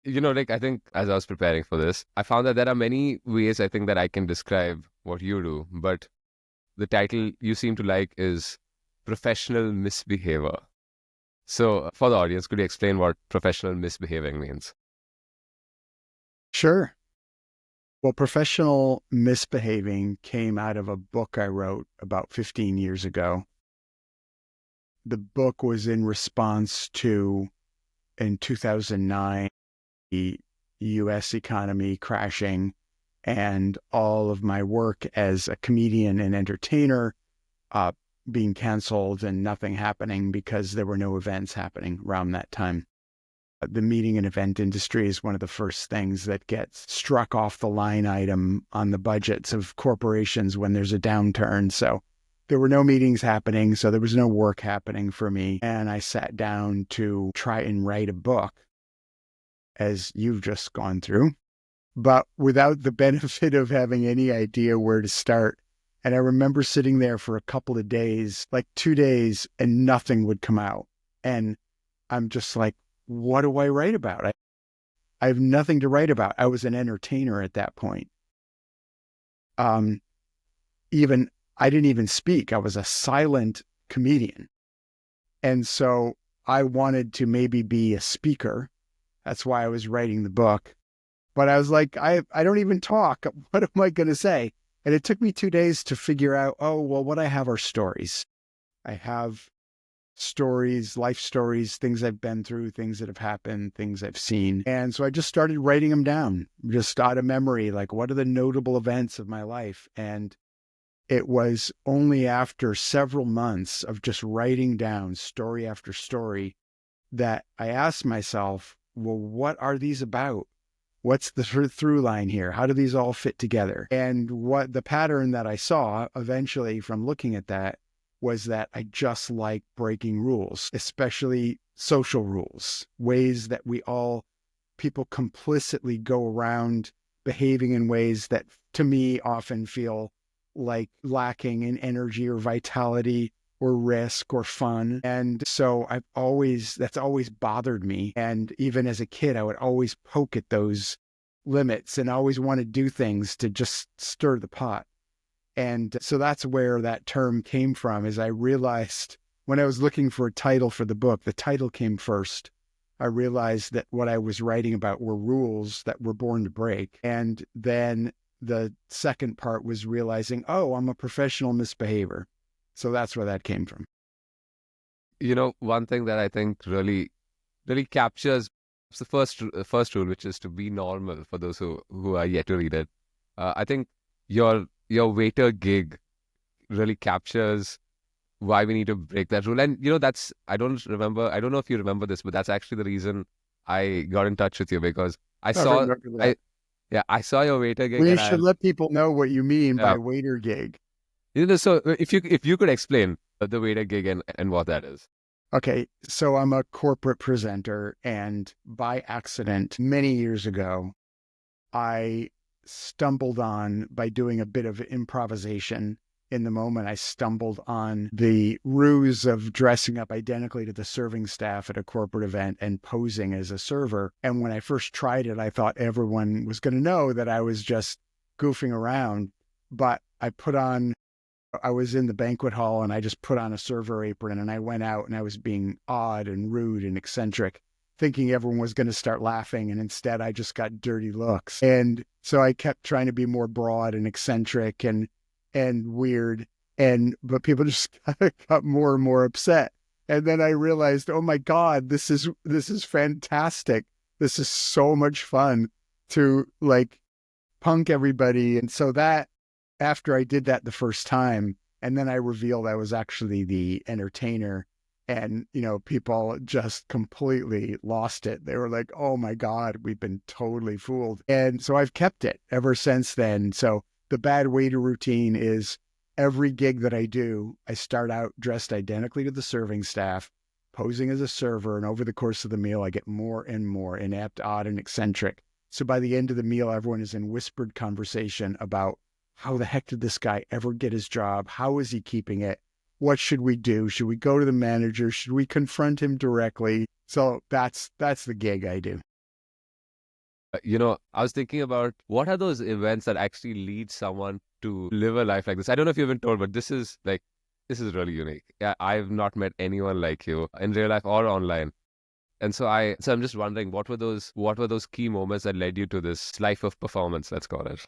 Like I think as I was preparing for this, I found that there are many ways I think that I can describe what you do, but the title you seem to like is Professional Misbehavior. So for the audience, could you explain what professional misbehaving means? Sure. Well, professional misbehaving came out of a book I wrote about 15 years ago. The book was in response to, in 2009, the US economy crashing and all of my work as a comedian and entertainer uh, being canceled and nothing happening because there were no events happening around that time. The meeting and event industry is one of the first things that gets struck off the line item on the budgets of corporations when there's a downturn. So there were no meetings happening. So there was no work happening for me. And I sat down to try and write a book, as you've just gone through, but without the benefit of having any idea where to start. And I remember sitting there for a couple of days, like 2 days, and nothing would come out. And I'm just like, what do I write about? I have nothing to write about. I was an entertainer at that point. Um, even I didn't even speak. I was a silent comedian. And so I wanted to maybe be a speaker. That's why I was writing the book. But I was like, I don't even talk. What am I going to say? And it took me 2 days to figure out, oh, well, what I have are stories. I have stories, life stories, things I've been through, things that have happened, things I've seen. And so I just started writing them down, just out of memory, like what are the notable events of my life? And it was only after several months of just writing down story after story that I asked myself, well, what are these about? What's the through line here? How do these all fit together? And what the pattern that I saw eventually from looking at that was that I just like breaking rules, especially social rules, ways that people complicitly go around behaving in ways that to me often feel like lacking in energy or vitality or risk or fun. And so that's always bothered me. And even as a kid, I would always poke at those limits and always want to do things to just stir the pot. And so that's where that term came from, is I realized when I was looking for a title for the book, the title came first. I realized that what I was writing about were rules that were born to break. And then the second part was realizing, oh, I'm a professional misbehavior. So that's where that came from. One thing that I think really captures the first rule, which is to be normal for those who are yet to read it. I think your waiter gig really captures why we need to break that rule. And that's I don't remember. I don't know if you remember this, but that's actually the reason I got in touch with you because I I saw remember that. I yeah I saw your waiter gig Well, you and should let people know what you mean uh, by waiter gig. so if you could explain the waiter gig and what that is. Okay, so I'm a corporate presenter, and by accident, many years ago, I stumbled on, by doing a bit of improvisation in the moment, I stumbled on the ruse of dressing up identically to the serving staff at a corporate event and posing as a server. And when I first tried it, I thought everyone was going to know that I was just goofing around. But I was in the banquet hall and I just put on a server apron and I went out and I was being odd and rude and eccentric, thinking everyone was going to start laughing. And instead, I just got dirty looks. And so I kept trying to be more broad and eccentric and weird. But people just got more and more upset. And then I realized, oh my God, this is fantastic. This is so much fun to like punk everybody. And so that after I did that the first time, and then I revealed I was actually the entertainer, and people just completely lost it. They were like, "Oh my God, we've been totally fooled." And so I've kept it ever since then. So the bad waiter routine is every gig that I do, I start out dressed identically to the serving staff, posing as a server, and over the course of the meal, I get more and more inept, odd, and eccentric. So by the end of the meal, everyone is in whispered conversation about how the heck did this guy ever get his job? How is he keeping it? What should we do? Should we go to the manager? Should we confront him directly? So that's the gig I do. I was thinking about what are those events that actually lead someone to live a life like this. I don't know if you've been told, but this is really unique. Yeah, I've not met anyone like you in real life or online. And so I'm just wondering, what were those key moments that led you to this life of performance, let's call it.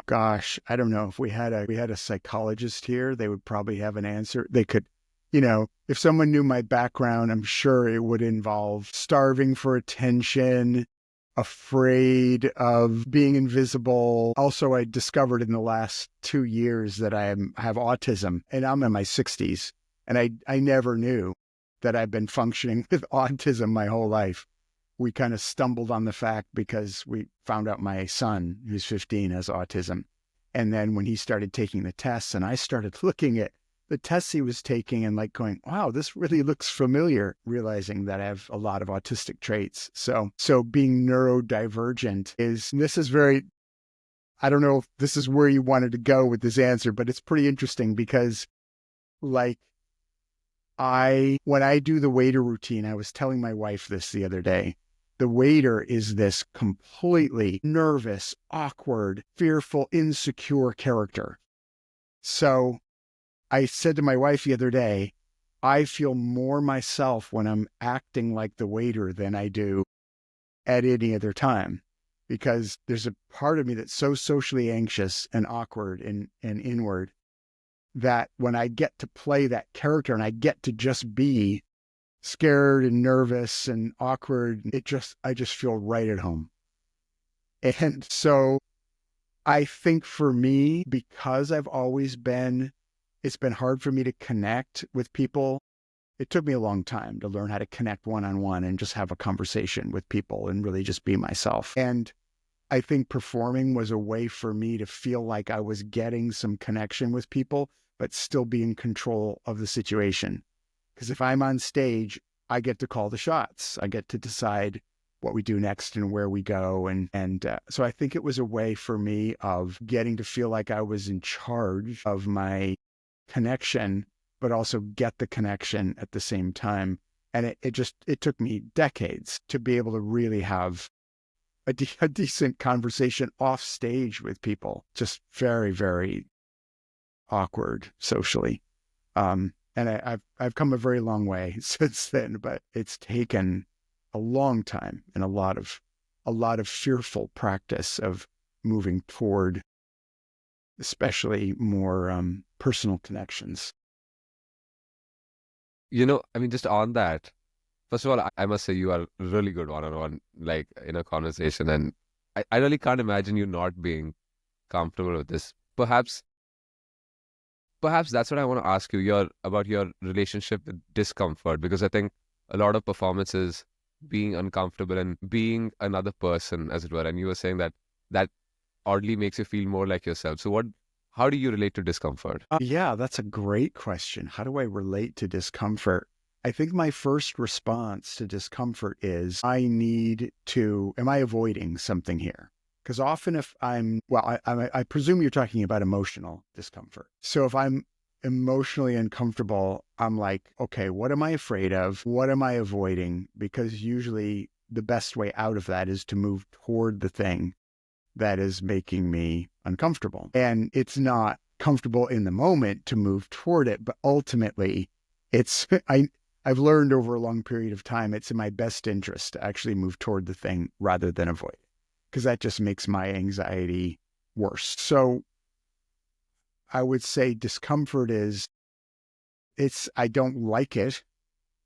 Gosh, I don't know if we had a psychologist here, they would probably have an answer. They could, if someone knew my background, I'm sure it would involve starving for attention, afraid of being invisible. Also, I discovered in the last 2 years that have autism, and I'm in my 60s, and I never knew that I've been functioning with autism my whole life. We kind of stumbled on the fact because we found out my son, who's 15, has autism. And then when he started taking the tests and I started looking at the tests he was taking and like going, wow, this really looks familiar, realizing that I have a lot of autistic traits. So being neurodivergent this is very, I don't know if this is where you wanted to go with this answer, but it's pretty interesting because like when I do the waiter routine, I was telling my wife this the other day. The waiter is this completely nervous, awkward, fearful, insecure character. So I said to my wife the other day, I feel more myself when I'm acting like the waiter than I do at any other time because there's a part of me that's so socially anxious and awkward and inward that when I get to play that character and I get to just be scared and nervous and awkward, I just feel right at home. And so I think for me, because it's been hard for me to connect with people. It took me a long time to learn how to connect one-on-one and just have a conversation with people and really just be myself. And I think performing was a way for me to feel like I was getting some connection with people, but still be in control of the situation. Because if I'm on stage, I get to call the shots. I get to decide what we do next and where we go. So I think it was a way for me of getting to feel like I was in charge of my connection, but also get the connection at the same time. And it took me decades to be able to really have a decent conversation off stage with people. Just very, very awkward socially. And I've come a very long way since then, but it's taken a long time and a lot of fearful practice of moving toward, especially more personal connections. I mean, just on that, first of all, I must say you are really good one-on-one, like in a conversation, and I really can't imagine you not being comfortable with this. Perhaps that's what I want to ask you, about your relationship with discomfort, because I think a lot of performance is being uncomfortable and being another person, as it were. And you were saying that oddly makes you feel more like yourself. So how do you relate to discomfort? Yeah, that's a great question. How do I relate to discomfort? I think my first response to discomfort is am I avoiding something here? Because often if I presume you're talking about emotional discomfort. So if I'm emotionally uncomfortable, I'm like, okay, what am I afraid of? What am I avoiding? Because usually the best way out of that is to move toward the thing that is making me uncomfortable. And it's not comfortable in the moment to move toward it, but ultimately it's, I've learned over a long period of time, it's in my best interest to actually move toward the thing rather than avoid it, because that just makes my anxiety worse. So I would say discomfort I don't like it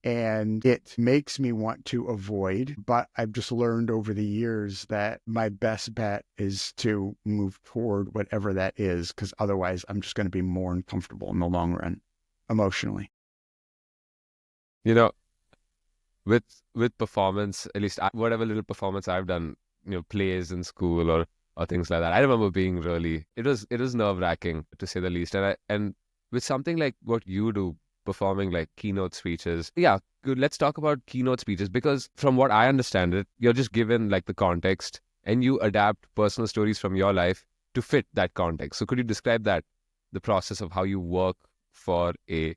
and it makes me want to avoid. But I've just learned over the years that my best bet is to move toward whatever that is, because otherwise I'm just going to be more uncomfortable in the long run emotionally. You know, with performance, at least whatever little performance I've done, plays in school or things like that. I remember being really it was nerve-wracking to say the least. And with something like what you do, performing like keynote speeches. Yeah, good. Let's talk about keynote speeches, because from what I understand it, you're just given like the context and you adapt personal stories from your life to fit that context. So could you describe the process of how you work for a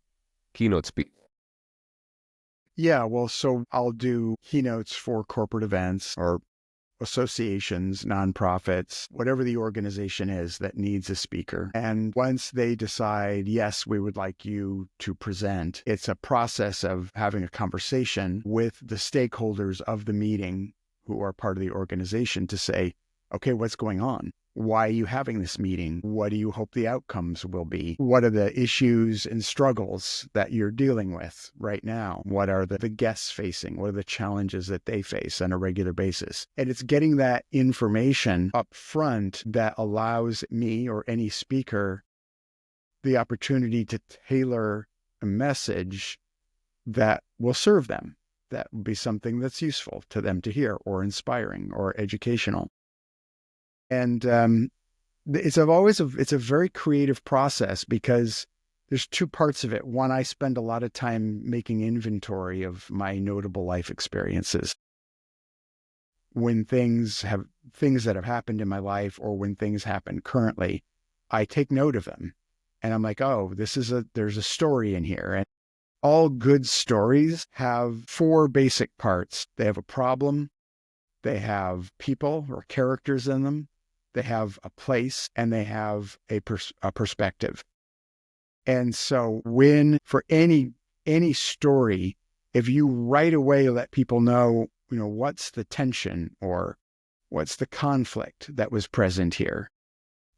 keynote speech? Yeah, well, so I'll do keynotes for corporate events or associations, nonprofits, whatever the organization is that needs a speaker. And once they decide, yes, we would like you to present, it's a process of having a conversation with the stakeholders of the meeting who are part of the organization to say, okay, what's going on? Why are you having this meeting? What do you hope the outcomes will be? What are the issues and struggles that you're dealing with right now? What are the guests facing? What are the challenges that they face on a regular basis? And it's getting that information up front that allows me or any speaker the opportunity to tailor a message that will serve them. That will be something that's useful to them to hear, or inspiring, or educational. And it's a very creative process because there's two parts of it. One, I spend a lot of time making inventory of my notable life experiences. When things that have happened in my life, or when things happen currently, I take note of them. And I'm like, oh, there's a story in here. And all good stories have four basic parts. They have a problem, they have people or characters in them, they have a place, and they have a perspective. And so for any story, if you right away let people know, what's the tension or what's the conflict that was present here,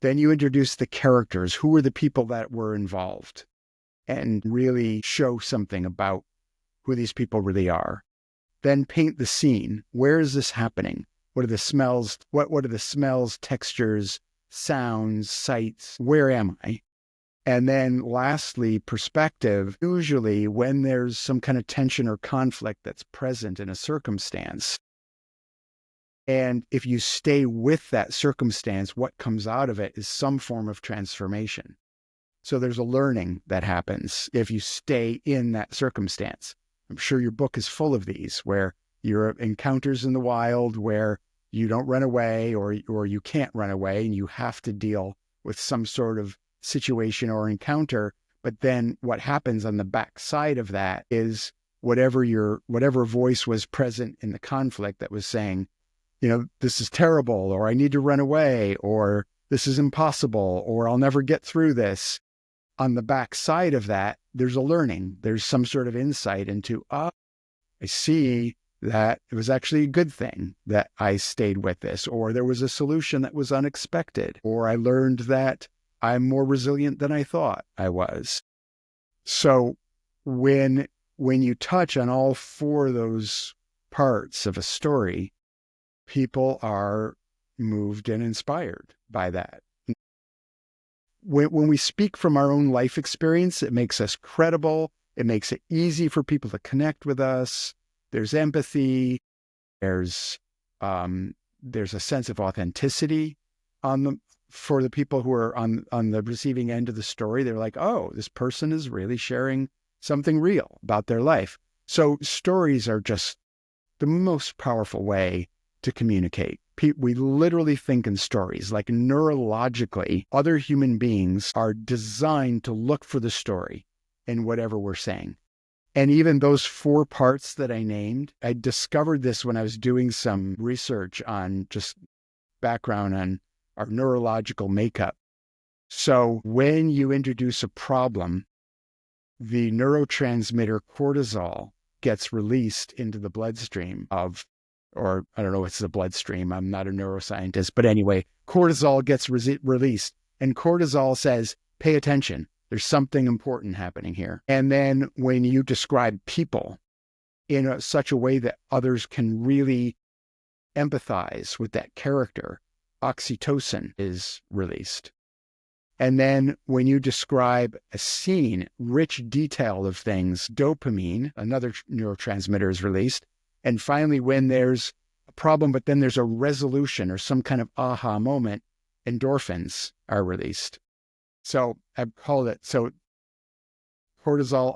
then you introduce the characters. Who are the people that were involved? And really show something about who these people really are. Then paint the scene. Where is this happening? What are the smells? What are the smells, textures, sounds, sights? Where am I? And then lastly, perspective. Usually when there's some kind of tension or conflict that's present in a circumstance, and if you stay with that circumstance, what comes out of it is some form of transformation. So there's a learning that happens if you stay in that circumstance. I'm sure your book is full of these, where your encounters in the wild, where you don't run away, or you can't run away and you have to deal with some sort of situation or encounter. But then what happens on the backside of that is whatever voice was present in the conflict that was saying, this is terrible, or I need to run away, or this is impossible, or I'll never get through this. On the backside of that, there's a learning. There's some sort of insight into, I see that it was actually a good thing that I stayed with this, or there was a solution that was unexpected, or I learned that I'm more resilient than I thought I was. So when you touch on all four of those parts of a story, people are moved and inspired by that. When we speak from our own life experience, it makes us credible. It makes it easy for people to connect with us. There's empathy. There's a sense of authenticity for the people who are on the receiving end of the story. They're like, oh, this person is really sharing something real about their life. So stories are just the most powerful way to communicate. We literally think in stories. Like neurologically, other human beings are designed to look for the story in whatever we're saying. And even those four parts that I named, I discovered this when I was doing some research on just background on our neurological makeup. So when you introduce a problem, the neurotransmitter cortisol gets released into the bloodstream or I don't know, it's the bloodstream. I'm not a neuroscientist, but anyway, cortisol gets released, and cortisol says, pay attention. There's something important happening here. And then when you describe people in such a way that others can really empathize with that character, oxytocin is released. And then when you describe a scene, rich detail of things, dopamine, another neurotransmitter, is released. And finally, when there's a problem, but then there's a resolution or some kind of aha moment, endorphins are released. So I've called it, cortisol,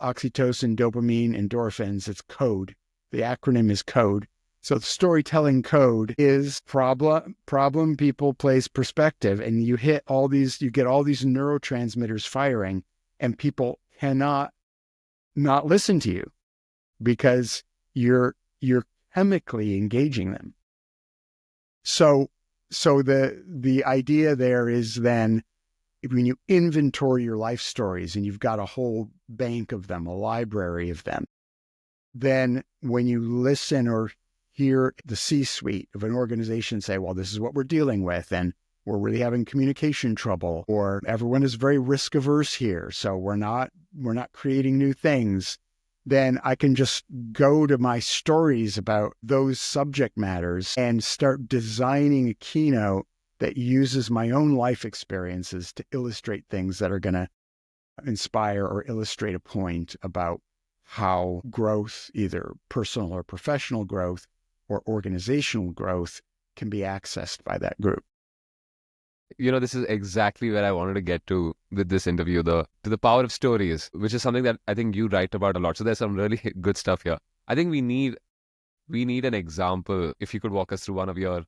oxytocin, dopamine, endorphins, it's code. The acronym is code. So the storytelling code is problem, people, place, perspective. And you get all these neurotransmitters firing, and people cannot not listen to you because you're chemically engaging them. So, the idea there is then when you inventory your life stories and you've got a whole bank of them, a library of them, then when you listen or hear the C-suite of an organization say, well, this is what we're dealing with, and we're really having communication trouble, or everyone is very risk averse here, so we're not creating new things, then I can just go to my stories about those subject matters and start designing a keynote that uses my own life experiences to illustrate things that are going to inspire or illustrate a point about how growth, either personal or professional growth or organizational growth, can be accessed by that group. This is exactly where I wanted to get to with this interview, to the power of stories, which is something that I think you write about a lot. So there's some really good stuff here. I think we need an example. If you could walk us through one of your,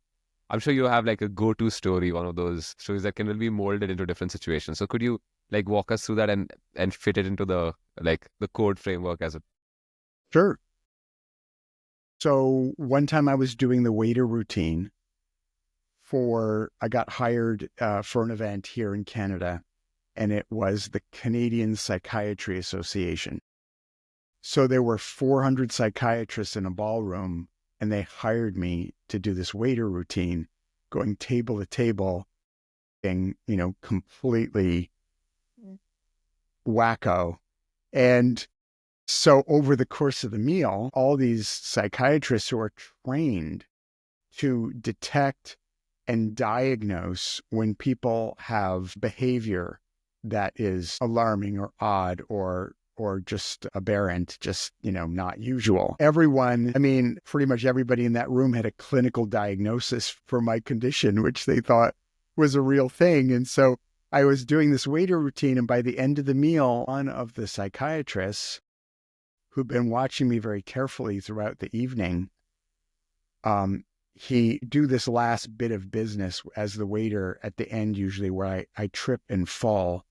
I'm sure you have like a go-to story, one of those stories that can really be molded into different situations. So could you like walk us through that and fit it into the code framework as a. Sure. So one time I was doing the waiter routine I got hired for an event here in Canada, and it was the Canadian Psychiatry Association. So there were 400 psychiatrists in a ballroom, and they hired me to do this waiter routine, going table to table, being, completely wacko. And so over the course of the meal, all these psychiatrists who are trained to detect and diagnose when people have behavior that is alarming or odd or just aberrant, just, not usual. Everyone, pretty much everybody in that room had a clinical diagnosis for my condition, which they thought was a real thing. And so I was doing this waiter routine, and by the end of the meal, one of the psychiatrists who'd been watching me very carefully throughout the evening, he do this last bit of business as the waiter at the end, usually, where I trip and fall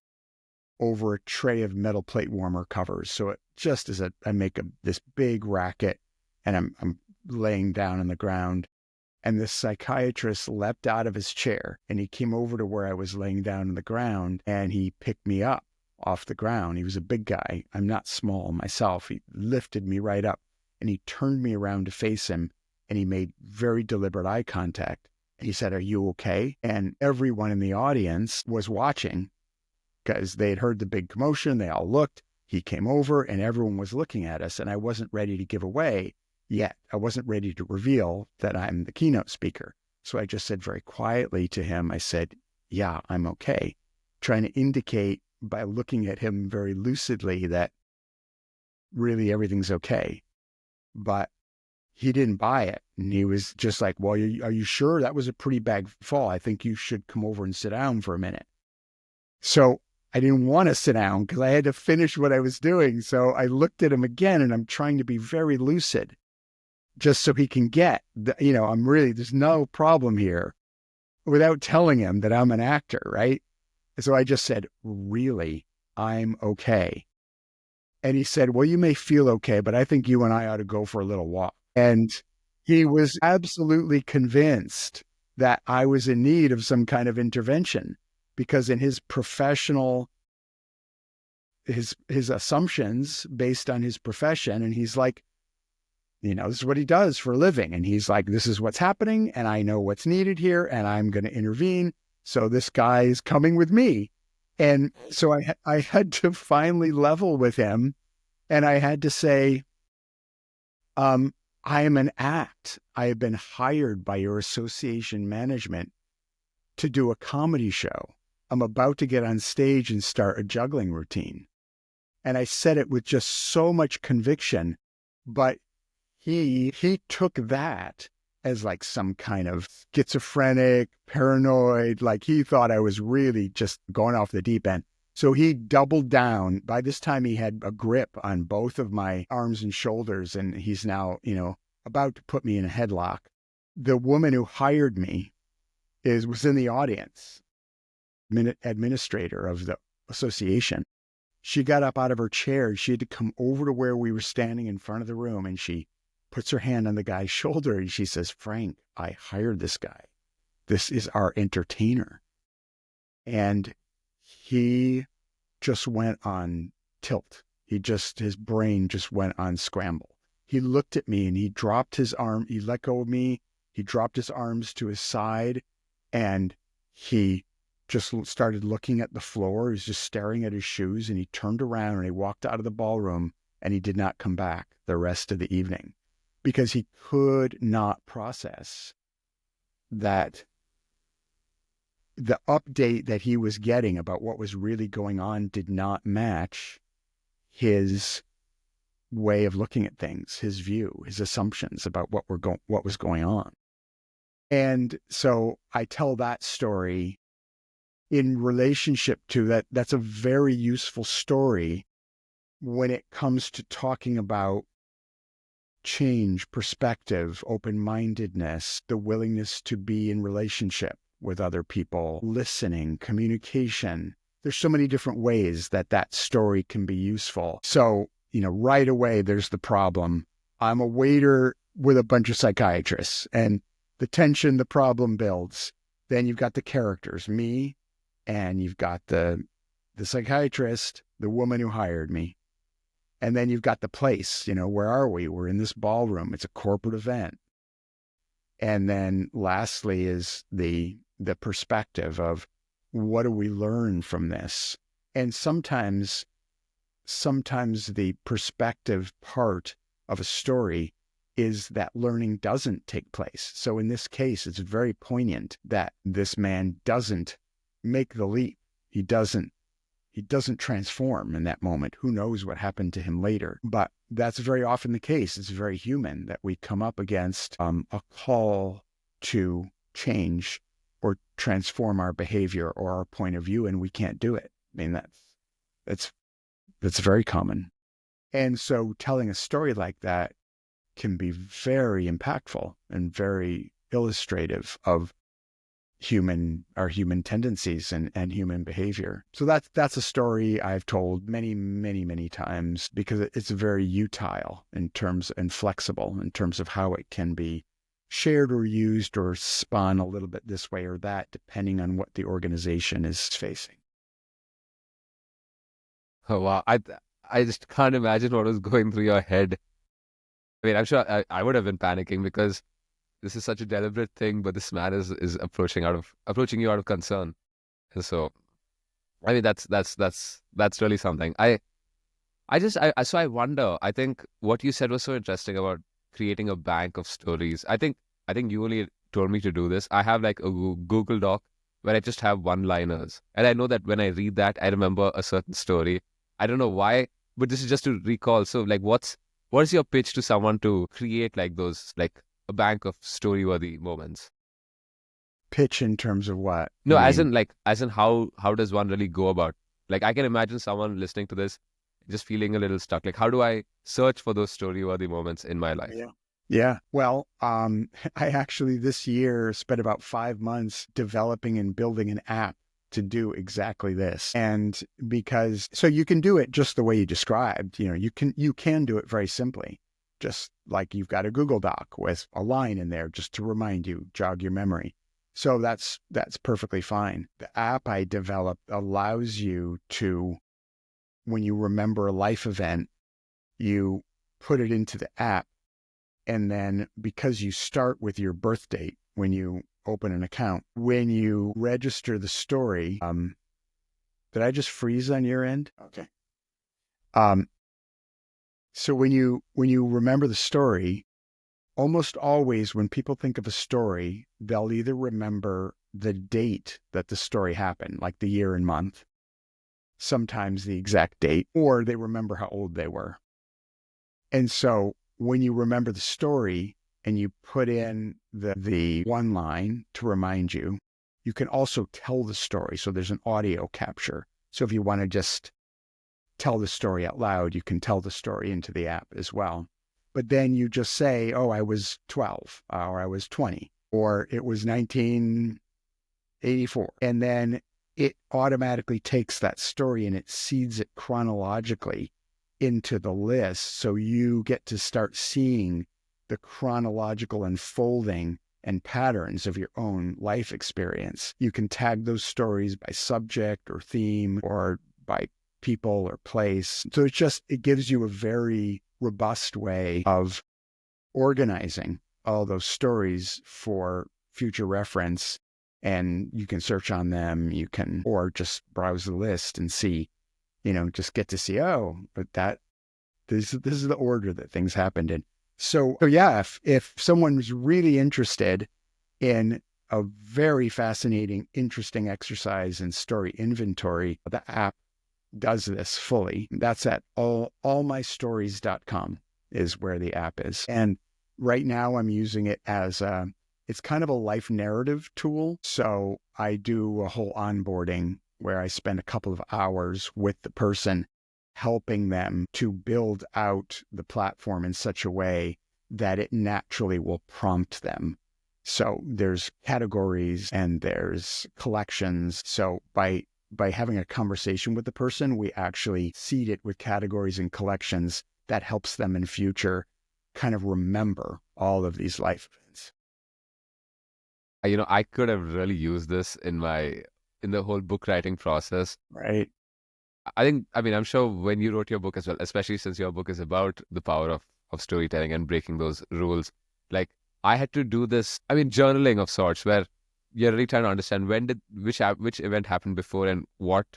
over a tray of metal plate warmer covers. So it just as I make this big racket, and I'm laying down on the ground, and this psychiatrist leapt out of his chair and he came over to where I was laying down on the ground, and he picked me up off the ground. He was a big guy. I'm not small myself. He lifted me right up and he turned me around to face him, and he made very deliberate eye contact. He said, "Are you okay?" And everyone in the audience was watching because they had heard the big commotion. They all looked. He came over and everyone was looking at us, and I wasn't ready to give away yet. I wasn't ready to reveal that I'm the keynote speaker. So I just said very quietly to him, I said, "Yeah, I'm okay," trying to indicate by looking at him very lucidly that really everything's okay. But he didn't buy it. And he was just like, "Well, are you sure? That was a pretty bad fall. I think you should come over and sit down for a minute." So I didn't want to sit down because I had to finish what I was doing. So I looked at him again, and I'm trying to be very lucid just so he can get, there's no problem here, without telling him that I'm an actor, right? So I just said, "Really, I'm okay." And he said, "Well, you may feel okay, but I think you and I ought to go for a little walk." And he was absolutely convinced that I was in need of some kind of intervention, because in his professional, his assumptions based on his profession, and he's like, this is what he does for a living. And he's like, this is what's happening, and I know what's needed here, and I'm going to intervene. So this guy is coming with me. And so I had to finally level with him, and I had to say, I am an act. I have been hired by your association management to do a comedy show. I'm about to get on stage and start a juggling routine. And I said it with just so much conviction, but he took that as like some kind of schizophrenic, paranoid, like he thought I was really just going off the deep end. So he doubled down. By this time, he had a grip on both of my arms and shoulders, and he's now, about to put me in a headlock. The woman who hired me was in the audience, administrator of the association. She got up out of her chair. She had to come over to where we were standing in front of the room, and she puts her hand on the guy's shoulder and she says, "Frank, I hired this guy. This is our entertainer. And he just went on tilt. His brain just went on scramble. He looked at me and he dropped his arm. He let go of me. He dropped his arms to his side and he just started looking at the floor. He was just staring at his shoes, and he turned around and he walked out of the ballroom, and he did not come back the rest of the evening because he could not process that the update that he was getting about what was really going on did not match his way of looking at things, his view, his assumptions about what was going on. And so I tell that story in relationship to that. That's a very useful story when it comes to talking about change, perspective, open-mindedness, the willingness to be in relationship with other people, listening, communication. There's so many different ways that story can be useful. So, right away, there's the problem. I'm a waiter with a bunch of psychiatrists, and the tension, the problem builds. Then you've got the characters, me, and you've got the psychiatrist, the woman who hired me. And then you've got the place, where are we? We're in this ballroom. It's a corporate event. And then lastly is the perspective of what do we learn from this? And sometimes the perspective part of a story is that learning doesn't take place. So in this case, it's very poignant that this man doesn't make the leap. He doesn't transform in that moment. Who knows what happened to him later? But that's very often the case. It's very human that we come up against a call to change or transform our behavior or our point of view, and we can't do it. I mean, that's very common. And so telling a story like that can be very impactful and very illustrative of our human tendencies and human behavior. So that's a story I've told many, many, many times because it's very utile and flexible in terms of how it can be shared or used or spun a little bit this way or that, depending on what the organization is facing. Oh, wow. I just can't imagine what was going through your head. I mean, I'm sure I would have been panicking because this is such a deliberate thing, but this man is approaching you out of concern. And so, I mean, that's really something. So I wonder. I think what you said was so interesting about creating a bank of stories. I think you only told me to do this. I have like a Google Doc where I just have one-liners, and I know that when I read that, I remember a certain story. I don't know why, but this is just to recall. So, like, what is your pitch to someone to create like those, like a bank of story-worthy moments? Pitch in terms of what No, you as mean? in how does one really go about? Like, I can imagine someone listening to this just feeling a little stuck. Like, how do I search for those story-worthy moments in my life? Yeah. Yeah. Well, I actually this year spent about 5 months developing and building an app to do exactly this. And so you can do it just the way you described, you can do it very simply, just like you've got a Google Doc with a line in there just to remind you, jog your memory. So that's perfectly fine. The app I developed allows you to, when you remember a life event, you put it into the app. And then because you start with your birth date when you open an account, when you register the story, did I just freeze on your end? Okay. So when you remember the story, almost always when people think of a story, they'll either remember the date that the story happened, like the year and month, sometimes the exact date, or they remember how old they were. And so when you remember the story and you put in the one line to remind you, you can also tell the story. So there's an audio capture. So if you want to just tell the story out loud, you can tell the story into the app as well. But then you just say, oh, I was 12, or I was 20, or it was 1984. And then it automatically takes that story and it seeds it chronologically into the list. So you get to start seeing the chronological unfolding and patterns of your own life experience. You can tag those stories by subject or theme or by people or place. So it gives you a very robust way of organizing all those stories for future reference. And you can search on them, or just browse the list and see, just get to see, oh, but this is the order that things happened in. So yeah, if someone's really interested in a very fascinating, interesting exercise in story inventory, the app does this fully. That's at allmystories.com is where the app is. And right now I'm using it as it's kind of a life narrative tool. So I do a whole onboarding where I spend a couple of hours with the person, helping them to build out the platform in such a way that it naturally will prompt them. So there's categories and there's collections. So by having a conversation with the person, we actually seed it with categories and collections that helps them in future kind of remember all of these life events. I could have really used this in the whole book writing process. Right. I'm sure when you wrote your book as well, especially since your book is about the power of storytelling and breaking those rules, like I had to do this, journaling of sorts, where you're really trying to understand which event happened before and what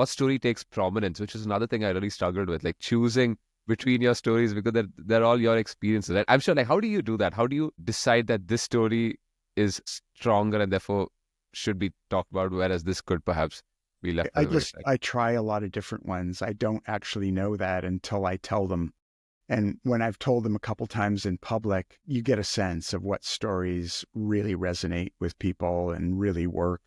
story takes prominence, which is another thing I really struggled with, like choosing between your stories because they're all your experiences. And I'm sure, like, how do you do that? How do you decide that this story is stronger and therefore should be talked about, whereas this could perhaps be left by the wayside? I try a lot of different ones. I don't actually know that until I tell them. And when I've told them a couple times in public, you get a sense of what stories really resonate with people and really work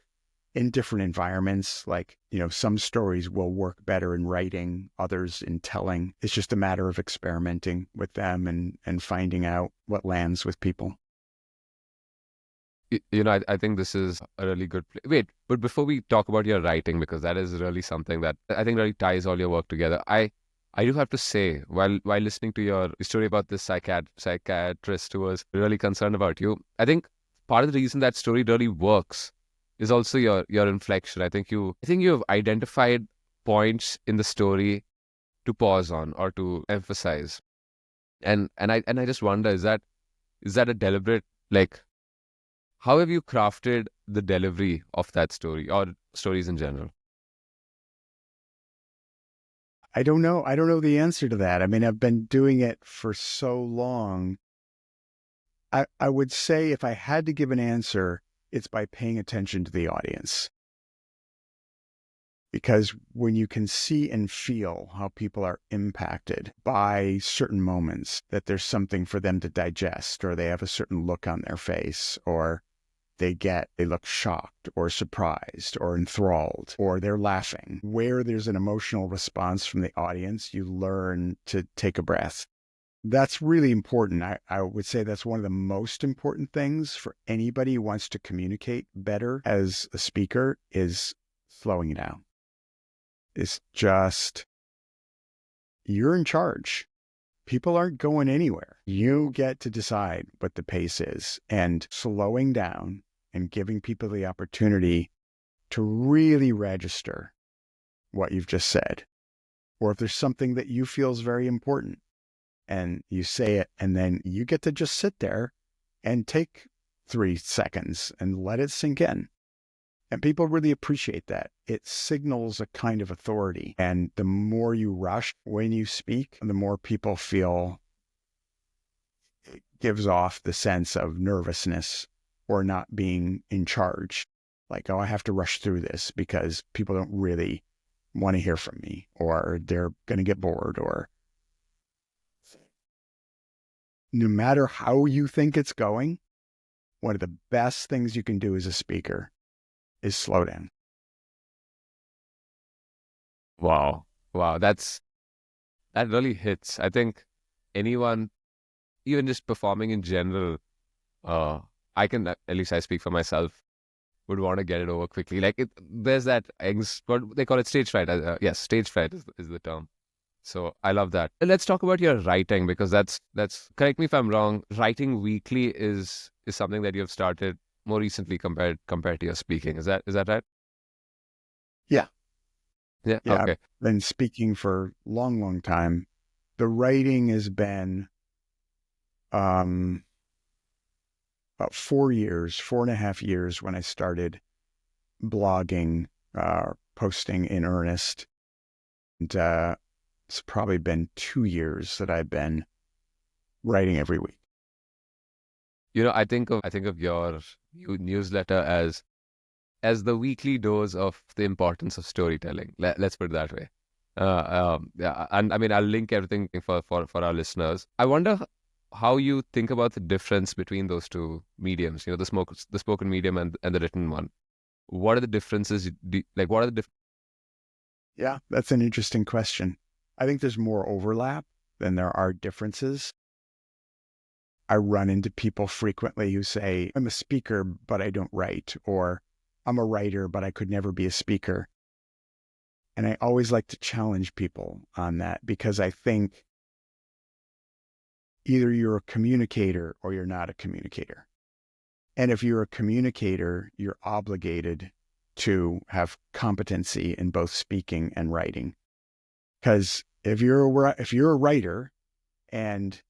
in different environments. Like, some stories will work better in writing, others in telling. It's just a matter of experimenting with them and finding out what lands with people. I think this is a really good wait, but before we talk about your writing, because that is really something that I think really ties all your work together, I do have to say, while listening to your story about this psychiatrist who was really concerned about you, I think part of the reason that story really works is also your inflection. I think you've identified points in the story to pause on or to emphasize. And I just wonder, is that a deliberate, like, how have you crafted the delivery of that story or stories in general? I don't know. I don't know the answer to that. I mean, I've been doing it for so long. I would say if I had to give an answer, it's by paying attention to the audience. Because when you can see and feel how people are impacted by certain moments, that there's something for them to digest, or they have a certain look on their face, or they look shocked or surprised or enthralled, or they're laughing. Where there's an emotional response from the audience, you learn to take a breath. That's really important. I would say that's one of the most important things for anybody who wants to communicate better as a speaker is slowing down. It's just, you're in charge. People aren't going anywhere. You get to decide what the pace is, and slowing down and giving people the opportunity to really register what you've just said. Or if there's something that you feel is very important and you say it, and then you get to just sit there and take 3 seconds and let it sink in. And people really appreciate that. It signals a kind of authority. And the more you rush when you speak, the more people feel it gives off the sense of nervousness or not being in charge. Like, oh, I have to rush through this because people don't really want to hear from me, or they're going to get bored, or no matter how you think it's going, one of the best things you can do as a speaker is slow down. Wow. Wow. That really hits. I think anyone, even just performing in general, I can, at least I speak for myself, would want to get it over quickly. Like there's that what they call it, stage fright. Yes, stage fright is the term. So I love that. Let's talk about your writing, because that's correct me if I'm wrong. Writing weekly is is something that you have started more recently compared to your speaking. Is that right? Yeah. Yeah. Yeah. I've Okay. been speaking for a long, long time. The writing has been um, about 4 years, 4.5 years when I started blogging, posting in earnest. And it's probably been 2 years that I've been writing every week. I think of your newsletter as the weekly dose of the importance of storytelling. Let's put it that way. Yeah, and I mean, I'll link everything for our listeners. I wonder how you think about the difference between those two mediums. The spoken medium and the written one. What are the differences? What are the Yeah, that's an interesting question. I think there's more overlap than there are differences. I run into people frequently who say, I'm a speaker, but I don't write, or I'm a writer, but I could never be a speaker. And I always like to challenge people on that because I think either you're a communicator or you're not a communicator. And if you're a communicator, you're obligated to have competency in both speaking and writing. Because if you're a writer and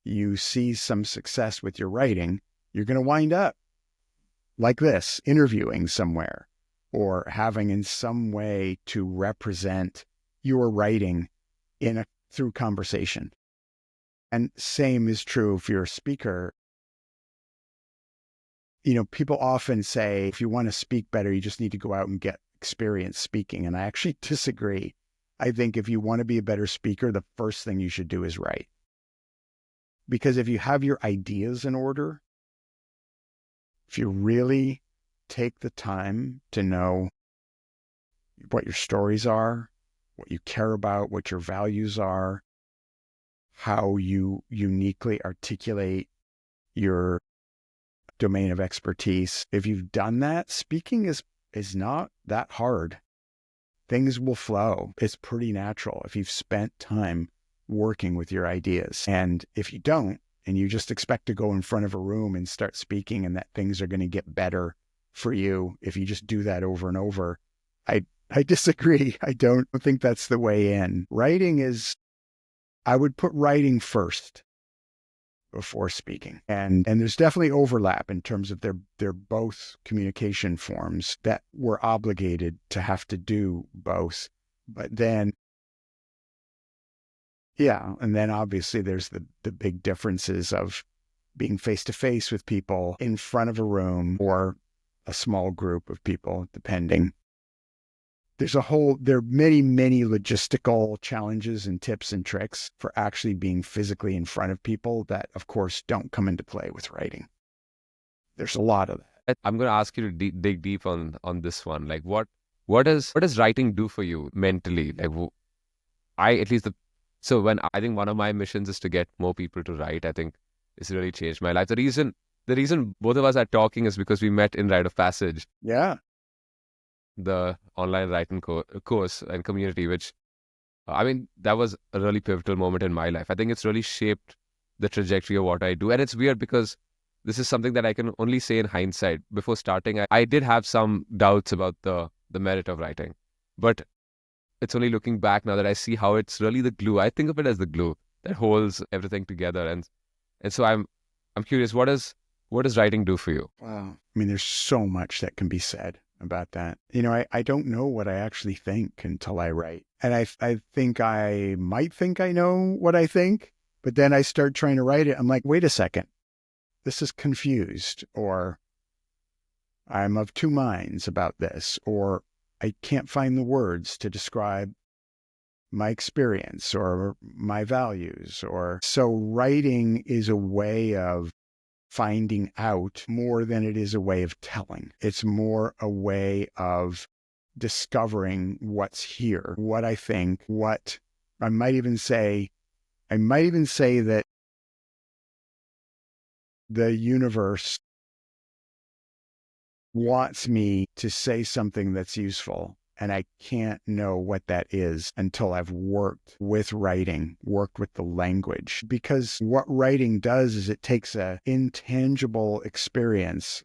you see some success with your writing, you're going to wind up like this, interviewing somewhere or having in some way to represent your writing through conversation. And same is true if you're a speaker. People often say, if you want to speak better, you just need to go out and get experience speaking. And I actually disagree. I think if you want to be a better speaker, the first thing you should do is write. Because if you have your ideas in order, if you really take the time to know what your stories are, what you care about, what your values are, how you uniquely articulate your domain of expertise. If you've done that, speaking is not that hard. Things will flow. It's pretty natural if you've spent time working with your ideas. And if you don't, and you just expect to go in front of a room and start speaking and that things are going to get better for you, if you just do that over and over, I disagree. I don't think that's the way in. I would put writing first before speaking. And there's definitely overlap in terms of they're both communication forms that we're obligated to have to do both. But then, yeah, and then obviously there's the big differences of being face to face with people in front of a room or a small group of people, depending. There are many, many logistical challenges and tips and tricks for actually being physically in front of people that, of course, don't come into play with writing. There's a lot of that. I'm going to ask you to dig deep on this one. Like, what does writing do for you mentally? Like, I at least the so when I think one of my missions is to get more people to write. I think it's really changed my life. The reason both of us are talking is because we met in Rite of Passage, Yeah. the online writing course and community, which I mean, that was a really pivotal moment in my life. I think it's really shaped the trajectory of what I do. And it's weird because this is something that I can only say in hindsight. Before starting, I did have some doubts about the merit of writing. But it's only looking back now that I see how it's really the glue. I think of it as the glue that holds everything together. And so I'm curious, what does writing do for you? Wow. I mean, there's so much that can be said about that. I don't know what I actually think until I write. And I think I might think I know what I think, but then I start trying to write it. I'm like, wait a second, this is confused, or I'm of two minds about this, or I can't find the words to describe my experience or my values. Or so writing is a way of finding out more than it is a way of telling. It's more a way of discovering what's here, what I think, what I might even say. I might even say that the universe wants me to say something that's useful. And I can't know what that is until I've worked with writing, worked with the language. Because what writing does is it takes an intangible experience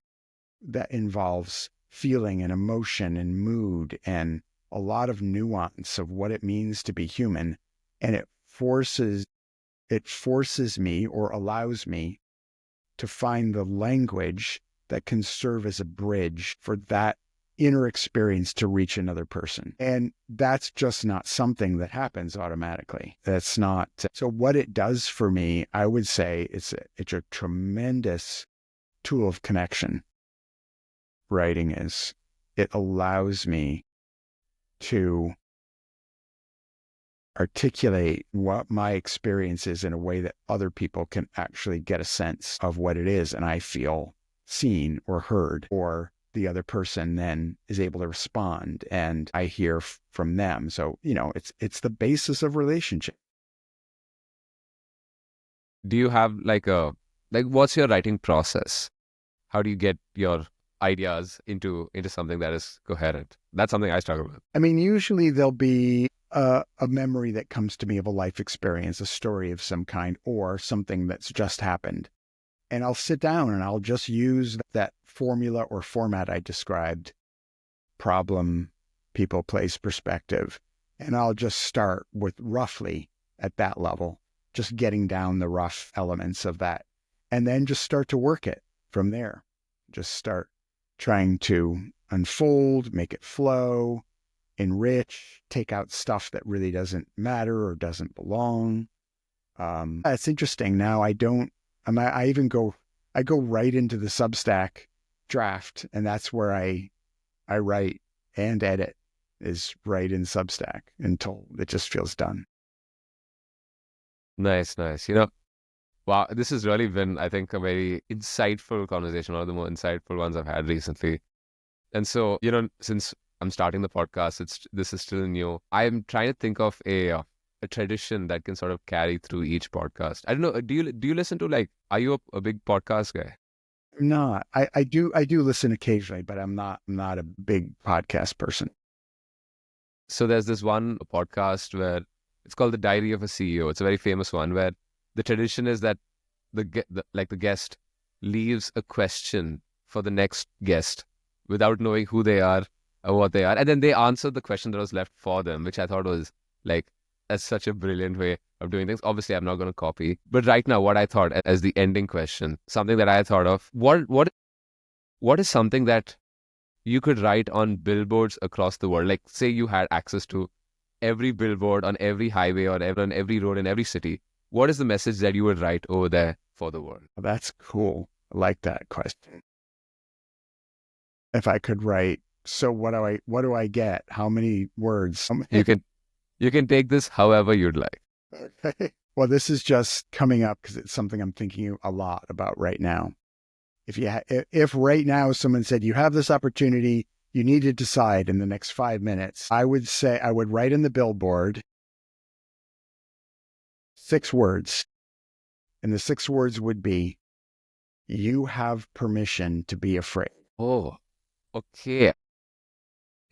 that involves feeling and emotion and mood and a lot of nuance of what it means to be human. And it forces me or allows me to find the language that can serve as a bridge for that inner experience to reach another person. And that's just not something that happens automatically. That's not. So what it does for me, I would say it's a tremendous tool of connection. Writing is. It allows me to articulate what my experience is in a way that other people can actually get a sense of what it is. And I feel seen or heard, or the other person then is able to respond and I hear from them. So, it's the basis of relationship. Do you have what's your writing process? How do you get your ideas into something that is coherent? That's something I struggle with. I mean, usually there'll be a memory that comes to me of a life experience, a story of some kind, or something that's just happened. And I'll sit down and I'll just use that formula or format I described: problem, people, place, perspective. And I'll just start with roughly at that level, just getting down the rough elements of that, and then just start to work it from there. Just start trying to unfold, make it flow, enrich, take out stuff that really doesn't matter or doesn't belong. It's interesting. Now I go right into the Substack draft, and that's where I write and edit, is right in Substack until it just feels done. Nice, nice. Wow, this has really been, I think, a very insightful conversation, one of the more insightful ones I've had recently. And so, since I'm starting the podcast, this is still new. I'm trying to think of a tradition that can sort of carry through each podcast. I don't know. Do you listen to, are you a big podcast guy? No, I do listen occasionally, but I'm not a big podcast person. So there's this one podcast where it's called The Diary of a CEO. It's a very famous one where the tradition is that the guest leaves a question for the next guest without knowing who they are or what they are, and then they answer the question that was left for them, which I thought was that's such a brilliant way of doing things. Obviously, I'm not going to copy, but right now, what I thought as the ending question, something that I thought of, what is something that you could write on billboards across the world? Like, say you had access to every billboard on every highway or on every road in every city. What is the message that you would write over there for the world? That's cool. I like that question. If I could write, so what do I get? How many words? You can take this however you'd like. Okay. Well, this is just coming up because it's something I'm thinking a lot about right now. If right now someone said you have this opportunity, you need to decide in the next 5 minutes, I would say I would write in the billboard 6 words. And the 6 words would be, you have permission to be afraid. Oh, okay.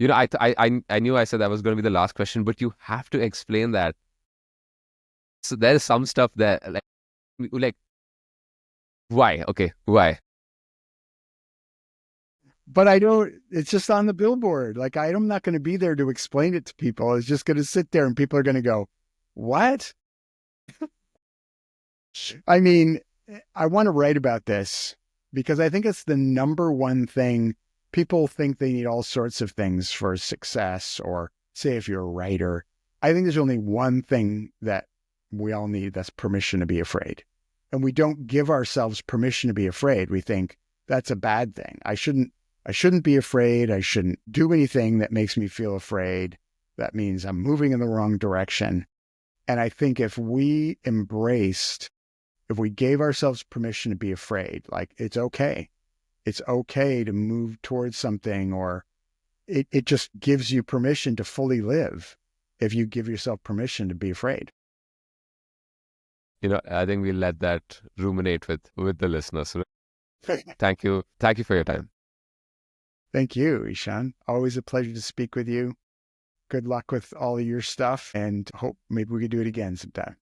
I knew I said that was going to be the last question, but you have to explain that. So there's some stuff that why? Okay, why? But it's just on the billboard. I'm not going to be there to explain it to people. It's just going to sit there and people are going to go, what? I mean, I want to write about this because I think it's the number one thing. People think they need all sorts of things for success, or say if you're a writer. I think there's only one thing that we all need, that's permission to be afraid. And we don't give ourselves permission to be afraid. We think that's a bad thing. I shouldn't be afraid. I shouldn't do anything that makes me feel afraid. That means I'm moving in the wrong direction. And I think if we gave ourselves permission to be afraid, it's okay. It's okay to move towards something, or it just gives you permission to fully live if you give yourself permission to be afraid. I think we'll let that ruminate with the listeners. Thank you. Thank you for your time. Thank you, Ishan. Always a pleasure to speak with you. Good luck with all of your stuff and hope maybe we could do it again sometime.